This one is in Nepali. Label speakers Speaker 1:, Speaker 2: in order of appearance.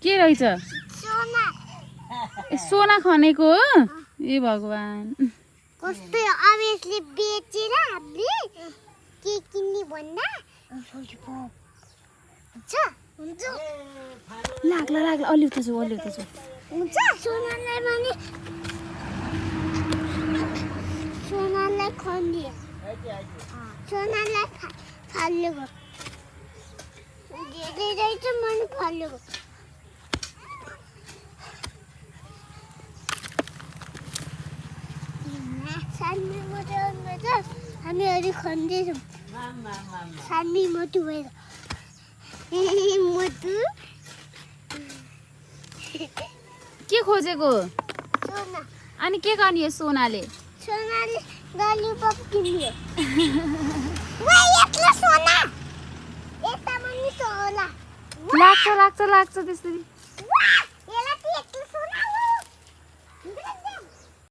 Speaker 1: के रहेछ सोना खनेको हो ए भगवान
Speaker 2: कस्तो अब यसले बेचेर हामीले के किन्ने भन्दा हुन्छ हुन्छ
Speaker 1: लाग्ला लाग्ला अलि उता छु
Speaker 2: हुन्छ सोनालाई पनि सोनालाई खनिदियो सोनालाई फालेको धेरै चाहिँ मैले फालेको हामी अलिक खन्दैछौँ सानी मोटु भएर मोटु
Speaker 1: के खोजेको
Speaker 2: सोना
Speaker 1: अनि के गर्ने सोनाले
Speaker 2: सोनाले ललिपप किन्यो सोना यता पनि सोला
Speaker 1: लाग्छ त्यसरी